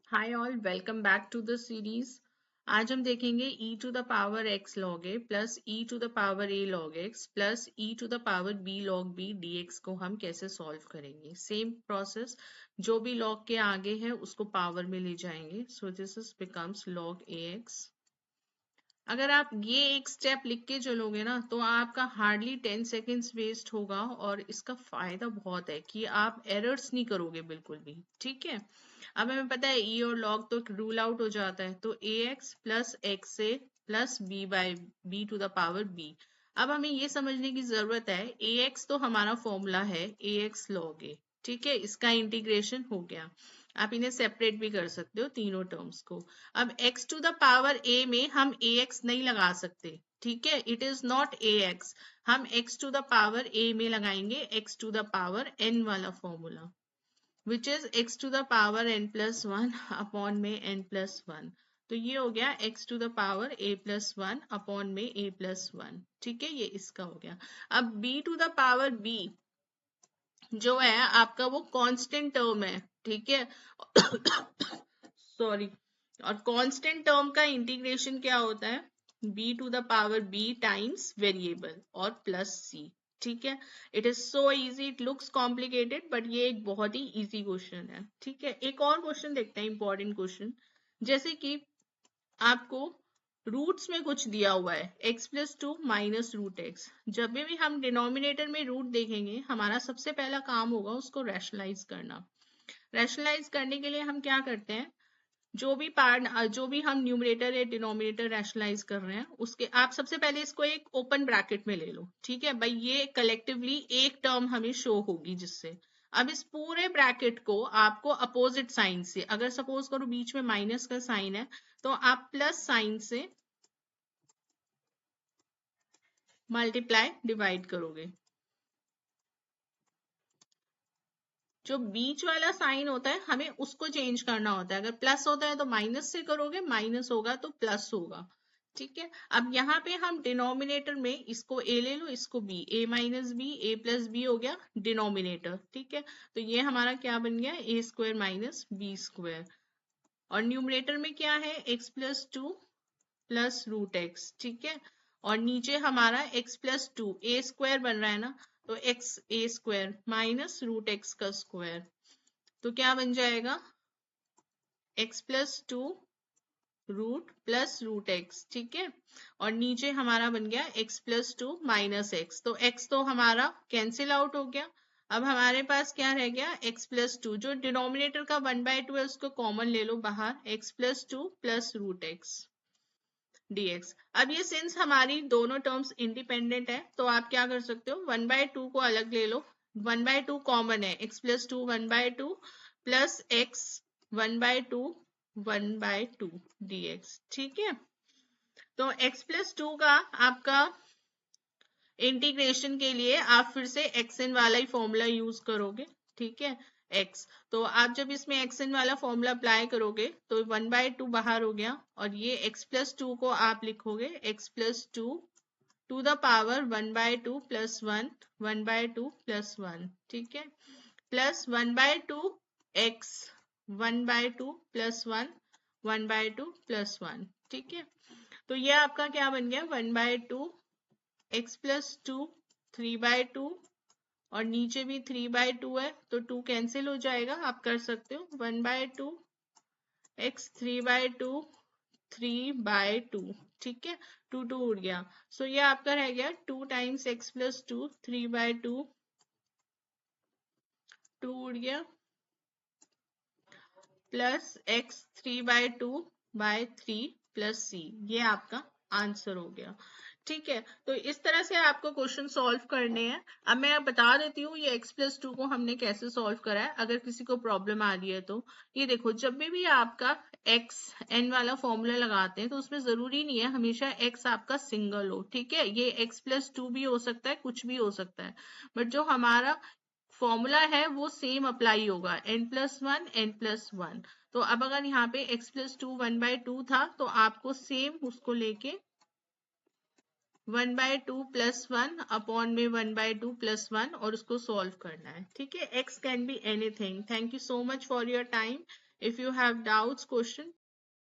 Hi all welcome back to the series. आज हम देखेंगे e to the power x log a plus e to the power a log x plus e to the power b log b dx को हम कैसे solve करेंगे। Same process, जो भी log के आगे है उसको पावर में ले जाएंगे। So this is becomes log ax। अगर आप ये एक स्टेप लिख के चलोगे ना तो आपका हार्डली 10 सेकेंड्स वेस्ट होगा और इसका फायदा बहुत है कि आप एरर्स नहीं करोगे बिल्कुल भी। ठीक है, अब हमें पता है ई और लॉग तो रूल आउट हो जाता है, तो a x plus x a plus b by b to the power b. अब हमें ये समझने की जरूरत है, ए एक्स तो हमारा फॉर्मूला है ए एक्स लॉग ए। ठीक है, इसका इंटीग्रेशन हो गया। आप इन्हें सेपरेट भी कर सकते हो तीनों टर्म्स को। अब x to the power a में हम ax नहीं लगा सकते। ठीक है, इट इज नॉट ax। हम x to the power a में लगाएंगे x to the power n वाला formula, which is x to the power n plus one upon में n प्लस वन। तो ये हो गया x to the power a plus one upon में a plus one. ठीक है, ये इसका हो गया। अब b to the power b जो है आपका वो कांस्टेंट टर्म है। ठीक है सॉरी। और कांस्टेंट टर्म का इंटीग्रेशन क्या होता है, b to the power b times variable और प्लस c। ठीक है, it is so easy, it looks complicated but ये एक बहुत ही इजी क्वेश्चन है। ठीक है, एक और क्वेश्चन देखते हैं, इंपॉर्टेंट क्वेश्चन। जैसे कि आपको रूट्स में कुछ दिया हुआ है x plus two minus root x. जब भी हम डिनोमिनेटर में रूट देखेंगे हमारा सबसे पहला काम होगा उसको रैशनलाइज करना। रैशनलाइज करने के लिए हम क्या करते हैं, जो भी हम न्यूमरेटर या डिनोमिनेटर रैशनलाइज कर रहे हैं उसके आप सबसे पहले इसको एक ओपन ब्रैकेट में ले लो। ठीक है भाई, ये कलेक्टिवली एक टर्म हमें शो होगी जिससे। अब इस पूरे ब्रैकेट को आपको अपोजिट साइन से, अगर सपोज करो बीच में माइनस का साइन है तो आप प्लस साइन से मल्टीप्लाई डिवाइड करोगे। जो बीच वाला साइन होता है हमें उसको चेंज करना होता है। अगर प्लस होता है तो माइनस से करोगे, माइनस होगा तो प्लस होगा। ठीक है, अब यहाँ पे हम डिनोमिनेटर में इसको a ले लो, इसको b, a minus B A plus B हो गया डिनोमिनेटर। ठीक है, तो ये हमारा क्या बन गया, A square minus B square. और न्यूमरेटर में क्या है, x plus two plus root x. ठीक है, और नीचे हमारा x plus two A square बन रहा है ना, तो x A square minus root x का स्क्वायर। तो क्या बन जाएगा, x plus two root plus root x. ठीक है, और नीचे हमारा बन गया x plus two minus x. तो x तो हमारा कैंसिल आउट हो गया। अब हमारे पास क्या रह गया, x प्लस टू, जो डिनोमिनेटर का वन बाय टू है उसको कॉमन ले लो बाहर, x plus two plus root x dx। अब ये सिंस हमारी दोनों टर्म्स इंडिपेंडेंट है तो आप क्या कर सकते हो, वन बाय टू को अलग ले लो, वन बाय टू कॉमन है, x plus two one by two plus x one by to dx। ठीक है, तो x प्लस टू का आपका इंटीग्रेशन के लिए आप फिर से xn वाला ही फॉर्मूला यूज करोगे। ठीक है, x, तो आप जब इसमें xn वाला फॉर्मूला अप्लाई करोगे तो वन बाय टू बाहर हो गया, और ये x प्लस टू को आप लिखोगे x plus two to the power one by two plus one by two plus one. ठीक है, plus one by two x one by two plus one by two plus one. ठीक है, तो ये आपका क्या बन गया, one by two x plus two three by two, और नीचे भी थ्री बाय टू है तो टू कैंसिल हो जाएगा, आप कर सकते हो one by two x three by to three by to. ठीक है, टू टू उड़ गया, सो ये आपका रह गया two times x plus two three by two, two उड़ गया, plus x three by two by three plus c. ये आपका आंसर हो गया। ठीक है, तो इस तरह से आपको क्वेश्चन सॉल्व करने हैं। अब मैं बता देती हूँ ये x प्लस टू को हमने कैसे सॉल्व करा है, अगर किसी को प्रॉब्लम आ रही है तो। ये देखो, जब भी आपका x n वाला फॉर्मूला लगाते हैं तो उसमें जरूरी नहीं है हमेशा x आपका सिंगल हो। ठीक है, ये x प्लस टू भी हो सकता है, कुछ भी हो सकता है, बट जो हमारा फॉर्मूला है वो सेम अप्लाई होगा, n plus one n plus one. तो अब अगर यहाँ पे x plus two one by two था तो आपको सेम उसको लेके one by two plus one upon में one by two plus one और उसको सॉल्व करना है। ठीक है, x can be anything. Thank you so much for your time. If you have doubts, question,